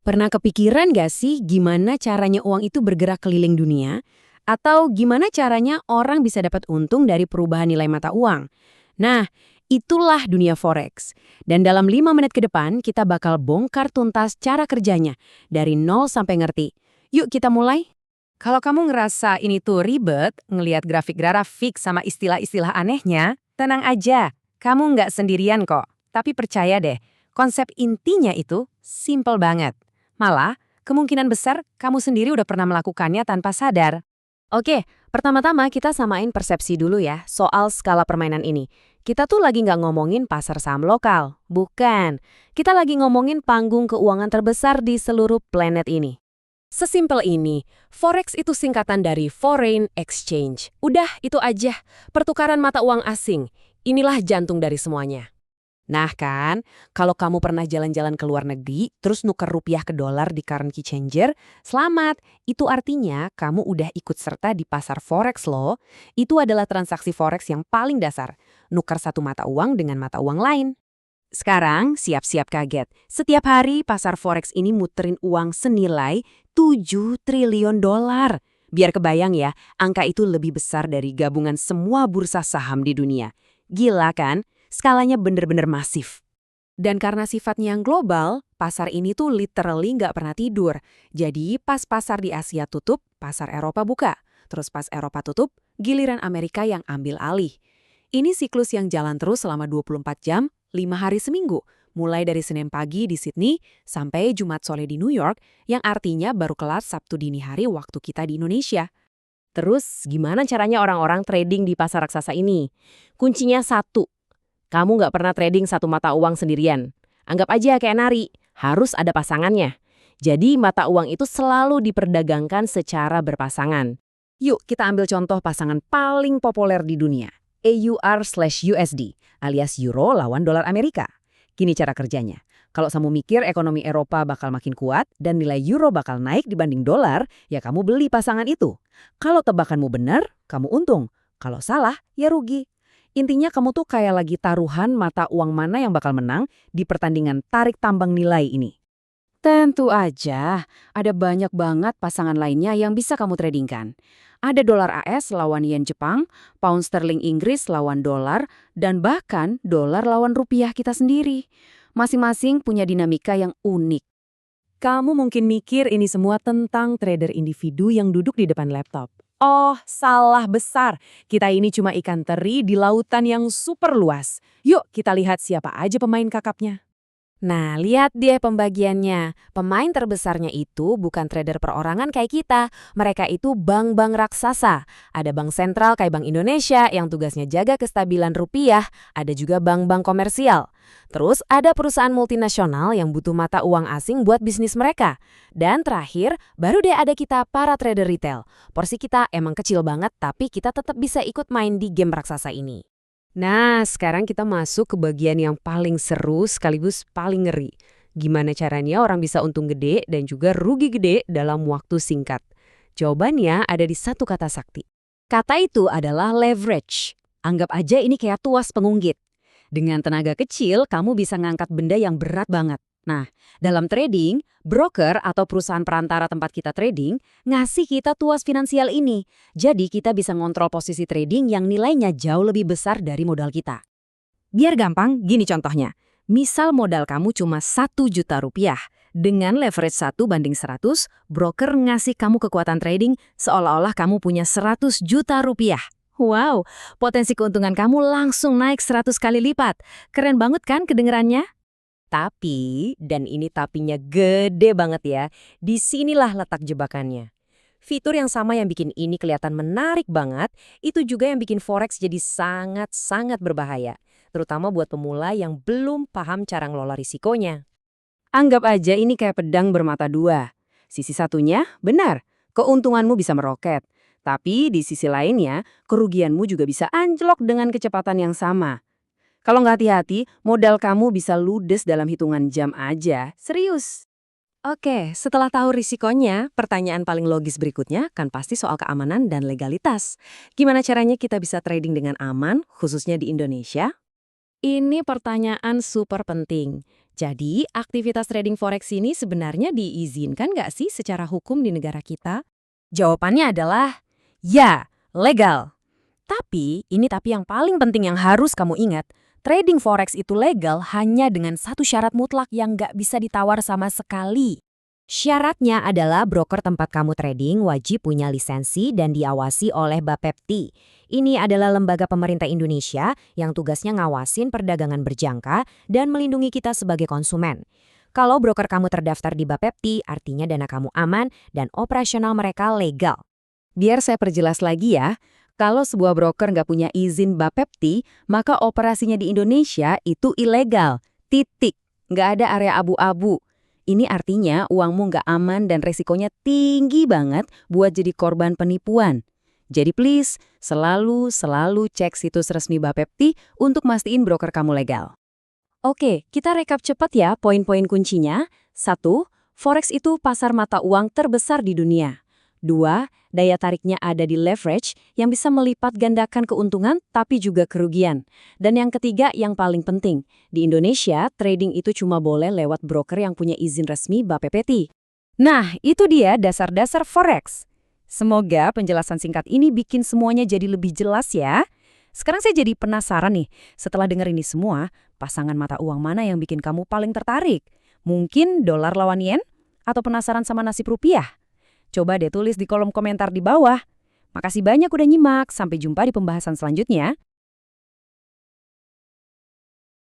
Pernah kepikiran gak sih gimana caranya uang itu bergerak keliling dunia? Atau gimana caranya orang bisa dapat untung dari perubahan nilai mata uang? Nah, itulah dunia forex. Dan dalam 5 menit ke depan, kita bakal bongkar tuntas cara kerjanya. Dari nol sampai ngerti. Yuk kita mulai. Kalau kamu ngerasa ini tuh ribet, ngelihat grafik-grafik sama istilah-istilah anehnya, tenang aja. Kamu nggak sendirian kok. Tapi percaya deh, konsep intinya itu simple banget. Malah, kemungkinan besar kamu sendiri udah pernah melakukannya tanpa sadar. Oke, pertama-tama kita samain persepsi dulu ya soal skala permainan ini. Kita tuh lagi nggak ngomongin pasar saham lokal. Bukan. Kita lagi ngomongin panggung keuangan terbesar di seluruh planet ini. Sesimpel ini, Forex itu singkatan dari Foreign Exchange. Udah, itu aja. Pertukaran mata uang asing. Inilah jantung dari semuanya. Nah kan, kalau kamu pernah jalan-jalan ke luar negeri, terus nuker rupiah ke dolar di currency changer, selamat. Itu artinya kamu udah ikut serta di pasar forex loh. Itu adalah transaksi forex yang paling dasar. Nuker satu mata uang dengan mata uang lain. Sekarang, siap-siap kaget. Setiap hari pasar forex ini muterin uang senilai 7 triliun dolar. Biar kebayang ya, angka itu lebih besar dari gabungan semua bursa saham di dunia. Gila kan? Skalanya bener-bener masif. Dan karena sifatnya yang global, pasar ini tuh literally nggak pernah tidur. Jadi pas pasar di Asia tutup, pasar Eropa buka. Terus pas Eropa tutup, giliran Amerika yang ambil alih. Ini siklus yang jalan terus selama 24 jam, 5 hari seminggu. Mulai dari Senin pagi di Sydney sampai Jumat sore di New York, yang artinya baru kelar Sabtu dini hari waktu kita di Indonesia. Terus gimana caranya orang-orang trading di pasar raksasa ini? Kuncinya satu. Kamu nggak pernah trading satu mata uang sendirian. Anggap aja kayak nari, harus ada pasangannya. Jadi mata uang itu selalu diperdagangkan secara berpasangan. Yuk kita ambil contoh pasangan paling populer di dunia, AUR/USD, alias Euro lawan dolar Amerika. Gini cara kerjanya. Kalau kamu mikir ekonomi Eropa bakal makin kuat dan nilai euro bakal naik dibanding dolar, ya kamu beli pasangan itu. Kalau tebakanmu benar, kamu untung. Kalau salah, ya rugi. Intinya kamu tuh kayak lagi taruhan mata uang mana yang bakal menang di pertandingan tarik tambang nilai ini. Tentu aja, ada banyak banget pasangan lainnya yang bisa kamu tradingkan. Ada dolar AS lawan yen Jepang, pound sterling Inggris lawan dolar, dan bahkan dolar lawan rupiah kita sendiri. Masing-masing punya dinamika yang unik. Kamu mungkin mikir ini semua tentang trader individu yang duduk di depan laptop. Oh, salah besar. Kita ini cuma ikan teri di lautan yang super luas. Yuk kita lihat siapa aja pemain kakapnya. Nah, lihat deh pembagiannya. Pemain terbesarnya itu bukan trader perorangan kayak kita. Mereka itu bank-bank raksasa. Ada bank sentral kayak Bank Indonesia yang tugasnya jaga kestabilan rupiah. Ada juga bank-bank komersial. Terus ada perusahaan multinasional yang butuh mata uang asing buat bisnis mereka. Dan terakhir, baru deh ada kita para trader retail. Porsi kita emang kecil banget, tapi kita tetap bisa ikut main di game raksasa ini. Nah, sekarang kita masuk ke bagian yang paling seru sekaligus paling ngeri. Gimana caranya orang bisa untung gede dan juga rugi gede dalam waktu singkat? Jawabannya ada di satu kata sakti. Kata itu adalah leverage. Anggap aja ini kayak tuas pengunggit. Dengan tenaga kecil, kamu bisa ngangkat benda yang berat banget. Nah, dalam trading, broker atau perusahaan perantara tempat kita trading ngasih kita tuas finansial ini. Jadi kita bisa ngontrol posisi trading yang nilainya jauh lebih besar dari modal kita. Biar gampang, gini contohnya. Misal modal kamu cuma 1 juta rupiah. Dengan leverage 1:100, broker ngasih kamu kekuatan trading seolah-olah kamu punya 100 juta rupiah. Wow, potensi keuntungan kamu langsung naik 100 kali lipat. Keren banget kan kedengerannya? Tapi, dan ini tapinya gede banget ya, disinilah letak jebakannya. Fitur yang sama yang bikin ini kelihatan menarik banget, itu juga yang bikin forex jadi sangat-sangat berbahaya. Terutama buat pemula yang belum paham cara ngelola risikonya. Anggap aja ini kayak pedang bermata dua. Sisi satunya, benar, keuntunganmu bisa meroket. Tapi di sisi lainnya, kerugianmu juga bisa anjlok dengan kecepatan yang sama. Kalau nggak hati-hati, modal kamu bisa ludes dalam hitungan jam aja. Serius. Oke, setelah tahu risikonya, pertanyaan paling logis berikutnya kan pasti soal keamanan dan legalitas. Gimana caranya kita bisa trading dengan aman, khususnya di Indonesia? Ini pertanyaan super penting. Jadi, aktivitas trading forex ini sebenarnya diizinkan nggak sih secara hukum di negara kita? Jawabannya adalah ya, legal. Tapi yang paling penting yang harus kamu ingat, trading forex itu legal hanya dengan satu syarat mutlak yang nggak bisa ditawar sama sekali. Syaratnya adalah broker tempat kamu trading wajib punya lisensi dan diawasi oleh Bapepti. Ini adalah lembaga pemerintah Indonesia yang tugasnya ngawasin perdagangan berjangka dan melindungi kita sebagai konsumen. Kalau broker kamu terdaftar di Bapepti, artinya dana kamu aman dan operasional mereka legal. Biar saya perjelas lagi ya, kalau sebuah broker nggak punya izin Bapepti, maka operasinya di Indonesia itu ilegal. Titik. Nggak ada area abu-abu. Ini artinya uangmu nggak aman dan resikonya tinggi banget buat jadi korban penipuan. Jadi please, selalu cek situs resmi Bapepti untuk mastiin broker kamu legal. Oke, kita rekap cepat ya poin-poin kuncinya. 1. Forex itu pasar mata uang terbesar di dunia. 2. Daya tariknya ada di leverage yang bisa melipat gandakan keuntungan tapi juga kerugian. Dan yang ketiga yang paling penting, di Indonesia trading itu cuma boleh lewat broker yang punya izin resmi Bapepti. Nah, itu dia dasar-dasar forex. Semoga penjelasan singkat ini bikin semuanya jadi lebih jelas ya. Sekarang saya jadi penasaran nih, setelah dengar ini semua, pasangan mata uang mana yang bikin kamu paling tertarik? Mungkin dolar lawan yen? Atau penasaran sama nasib rupiah? Coba deh tulis di kolom komentar di bawah. Makasih banyak udah nyimak, sampai jumpa di pembahasan selanjutnya.